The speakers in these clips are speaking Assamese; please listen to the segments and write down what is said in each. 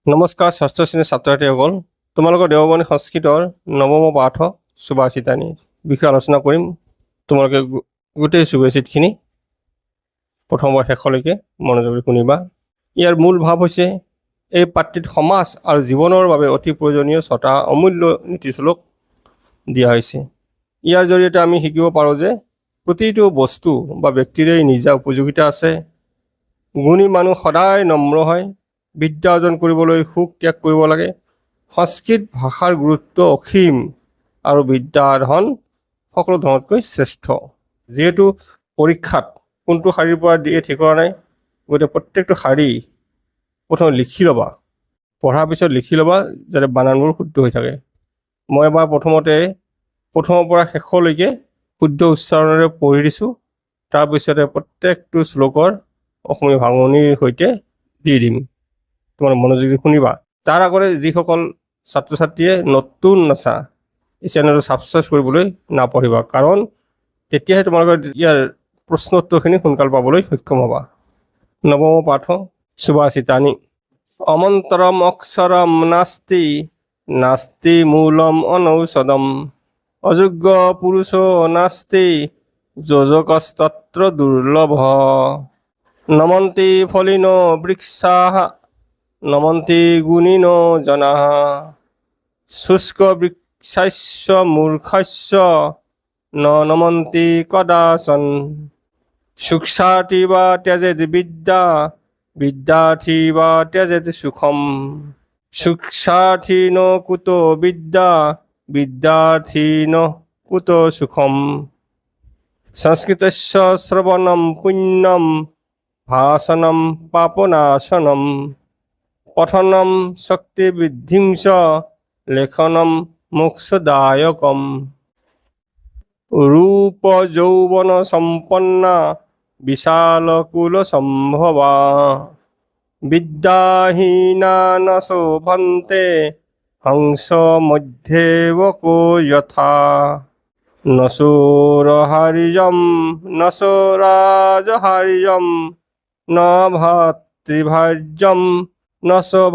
নমস্কাৰ ষষ্ঠ শ্ৰেণীৰ ছাত্ৰ ছাত্ৰীসকল, তোমালোকৰ দেৱবাণী সংস্কৃতৰ নৱম পাঠ সুভাষিতানি বিষয়ে আলোচনা কৰিম। তোমালোকে গোটেই সুভাষিতখিনি প্ৰথমৰ শেষলৈকে মনোযোগেৰে শুনিবা। ইয়াৰ মূল ভাৱ হৈছে এই পাঠটিত সমাজ আৰু জীৱনৰ বাবে অতি প্ৰয়োজনীয় 6টা অমূল্য নীতিশ্লোক দিয়া হৈছে। ইয়াৰ জৰিয়তে আমি শিকিব পাৰোঁ যে প্ৰতিটো বস্তু বা ব্যক্তিৰে নিজা উপযোগিতা আছে। গুণী মানুহ সদায় নম্ৰ হয়। বিদ্যা অৰ্জন কৰিবলৈ সুখ ত্যাগ কৰিব লাগে। সংস্কৃত ভাষাৰ গুৰুত্ব অসীম আৰু বিদ্যা ধন সকলো ধনতকৈ শ্ৰেষ্ঠ। যিহেতু পৰীক্ষাত কোনটো শাৰীৰ পৰা দিয়ে ঠিক কৰা নাই, গতিকে প্ৰত্যেকটো শাৰী প্ৰথমে লিখি ল'বা, পঢ়াৰ পিছত লিখি ল'বা যাতে বানানবোৰ শুদ্ধ হৈ থাকে। মই এবাৰ প্ৰথমৰ পৰা শেষলৈকে শুদ্ধ উচ্চাৰণেৰে পঢ়ি দিছোঁ। তাৰপিছতে প্ৰত্যেকটো শ্লোকৰ অসমীয়া ভাঙনিৰ সৈতে দি দিম। তোমাৰ মনোযোগী শুনিবা। তাৰ আগতে যিসকল ছাত্ৰ ছাত্ৰীয়ে নতুন নাচা এই চেনেলটো ছাবস্ক্ৰাইব কৰিবলৈ নাপাহৰিবা, কাৰণ তেতিয়াহে তোমালোকে ইয়াৰ প্ৰশ্ন উত্তৰখিনি সোনকাল পাবলৈ সক্ষম হ'বা। নৱম পাঠ সুভাষিতানি। অমন্তৰম অক্ষৰম নাস্তি নাস্তি মূলম অনৌষধম অযোগ্য পুৰুষ নাস্তি যোজকস্তত্ৰ দুৰ্লভ নমন্তি ফলিনো বৃক্ষাঃ নমন্তি গুণিনো জনাঃ শুষ্ক বৃক্ষস্য মূৰ্খস্য ন নমন্তি কদাচন সুক্ষাৰ্থী বা ত্যজেত বিদ্যা বিদ্যাৰ্থী বা ত্যজেত সুখম সুক্ষাৰ্থী ন কুতো বিদ্যা বিদ্যাৰ্থী ন কুতো সুখম সংস্কৃতস্য শ্ৰৱণম পুণ্যম ভাষণম পাপনাশনম পঠনম শক্তি বৃদ্ধিং চ লেখনম মোক্ষদায়কম ৰূপ যৌৱন সম্পন্না বিশালকুল সম্ভৱা বিদ্যাহীনা ন শোভন্তে হংস মধ্যেব কো যথা ন চোৰহাৰ্যম ন চোৰাজহাৰ্যম ন ভাতৃভাৰ্যম ন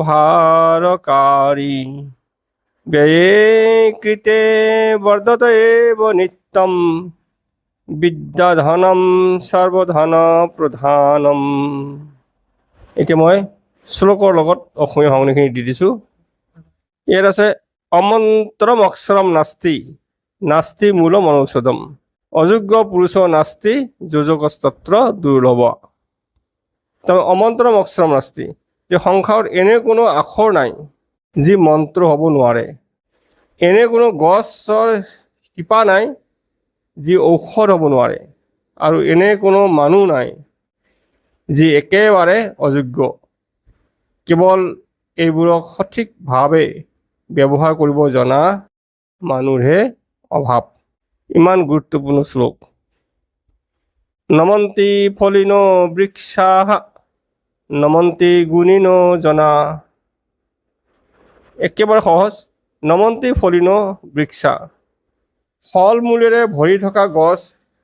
ভাৰকাৰী ব্যয়ে কৃতে বৰ্ধত এব নিত্যম বিদ্যাধনম সৰ্বধন প্ৰধানম। এতিয়া মই শ্লোকৰ লগত অসমীয়া ভাঙনিখিনি দি দিছোঁ। ইয়াত আছে অমন্তৰম অক্ষৰম নাস্তি নাস্তি মূলম অনৌষধম অযোগ্য পুৰুষ নাস্তি যোজকস্তত্ৰ দুৰ্লভ। তাৰমানে অমন্তৰম অক্ষৰম নাস্তি, যে সংসাৰত এনে কোনো আখৰ নাই যি মন্ত্ৰ হ'ব নোৱাৰে। এনে কোনো গছৰ শিপা নাই যি ঔষধ হ'ব নোৱাৰে। আৰু এনে কোনো মানুহ নাই যি একেবাৰে অযোগ্য। কেৱল এইবোৰক সঠিকভাৱে ব্যৱহাৰ কৰিব জনা মানুহৰহে অভাৱ। ইমান গুৰুত্বপূৰ্ণ শ্লোক। নমন্তি ফলিনো বৃক্ষাঃ নমন্তি গুণিনো জনা। একেবাৰে সহজ। নমন্তি ফলিনো বৃক্ষা, ফল মূলেৰে ভৰি থকা গছ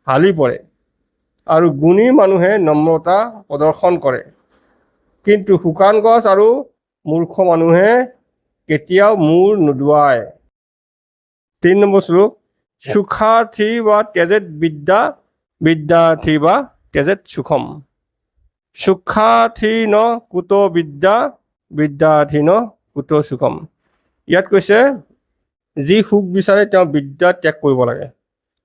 হালি পৰে আৰু গুণী মানুহে নম্ৰতা প্ৰদৰ্শন কৰে, কিন্তু শুকান গছ আৰু মূৰ্খ মানুহে কেতিয়াও মূৰ নুদুৱায়। 3 নম্বৰ শ্লোক। সুখাৰ্থী বা ত্যজেত বিদ্যা বিদ্যাৰ্থী বা ত্যজেত সুখম সুখাৰ্থী ন কুতো বিদ্যা বিদ্যাৰ্থী ন কুতো সুখম। ইয়াত কৈছে যি সুখ বিচাৰে তেওঁ বিদ্যা ত্যাগ কৰিব লাগে,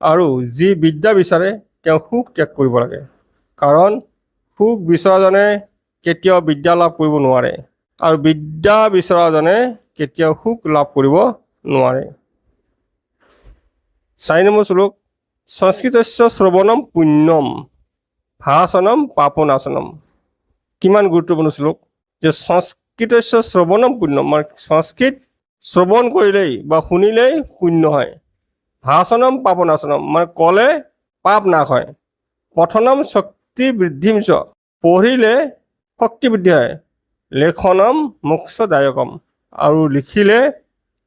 আৰু যি বিদ্যা বিচাৰে তেওঁ সুখ ত্যাগ কৰিব লাগে। কাৰণ সুখ বিচৰাজনে কেতিয়াও বিদ্যা লাভ কৰিব নোৱাৰে, আৰু বিদ্যা বিচৰাজনে কেতিয়াও সুখ লাভ কৰিব নোৱাৰে। 4 নম্বৰ শ্লোক। সংস্কৃতস্য শ্ৰৱণম পুণ্যম ভাষণম পাপনাশনম। কিমান গুৰুত্বপূৰ্ণ শ্লোক, যে সংস্কৃতস্য শ্ৰৱণম পুণ্যম, মানে সংস্কৃত শ্ৰৱণ কৰিলেই বা শুনিলেই পুণ্য হয়। ভাষণম পাপনাশনম, মানে ক'লে পাপ নাশ হয়। পঠনম শক্তি বৃদ্ধিম চ, পঢ়িলে শক্তি বৃদ্ধি হয়। লেখনম মোক্ষদায়কম, আৰু লিখিলে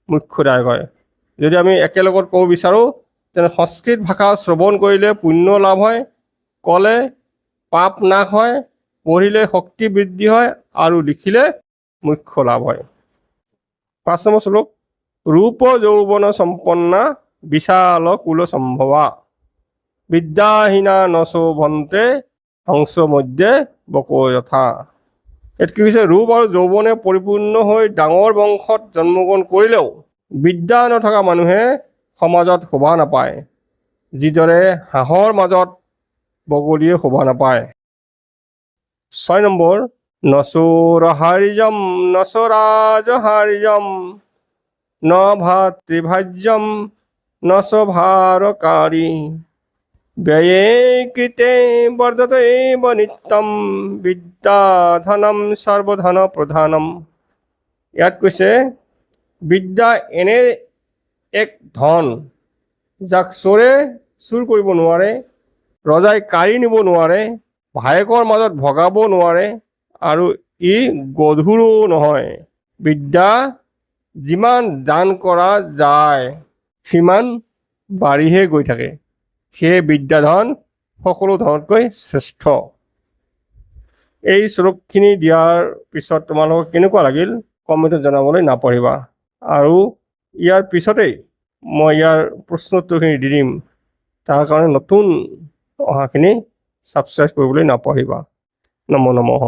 মোক্ষদায়ক হয়। যদি আমি একেলগত ক'ব বিচাৰোঁ, তেনে সংস্কৃত ভাষা শ্ৰৱণ কৰিলে পুণ্য লাভ হয়, ক'লে পাপ নাশ হয়, পঢ়িলে শক্তি বৃদ্ধি হয়, আৰু লিখিলে মুখ্য লাভ হয়। 5 নম্বৰ শ্লোক, ৰূপ যৌৱন সম্পন্না বিশাল কুল সম্ভৱা বিদ্যাহীনা নশোভন্তে হংস মধ্যে বকো যথা। ইয়াত কি হৈছে, ৰূপ আৰু যৌৱনে পৰিপূৰ্ণ হৈ ডাঙৰ বংশত জন্মগ্ৰহণ কৰিলেও বিদ্যা নথকা মানুহে সমাজত শোভা নাপায়, যিদৰে হাঁহৰ মাজত বগলীয়ে শোভা নাপায়। 6 নম্বৰ, নচোৰহাৰ্যম নচৰাজহাৰ্যম ন ভাতৃভাজ্যম নচভাৰকাৰী ব্যয়ে কৃতে বৰ্ধত এব নিত্যম বিদ্যাধনম সৰ্বধন প্ৰধানম। ইয়াত কৈছে, বিদ্যা এনে এক ধন যাক চোৰে চুৰ কৰিব নোৱাৰে, ৰজাই কাঢ়ি নিব নোৱাৰে, ভায়েকৰ মাজত ভগাব নোৱাৰে আৰু ই গধুৰো নহয়। বিদ্যা যিমান দান কৰা যায় সিমান বাঢ়িহে গৈ থাকে, সেয়ে বিদ্যাধন সকলো ধনতকৈ শ্ৰেষ্ঠ। এই শ্লোকখিনি দিয়াৰ পিছত তোমালোকক কেনেকুৱা লাগিল কমেণ্টত জনাবলৈ নাপাহৰিবা। আৰু ইয়াৰ পিছতেই মই ইয়াৰ প্ৰশ্নোত্তৰখিনি দি দিম, তাৰ কাৰণে নতুন অহাখিনি ছাবস্ক্ৰাইব কৰিবলৈ নাপাহৰিবা। নমো নমঃ।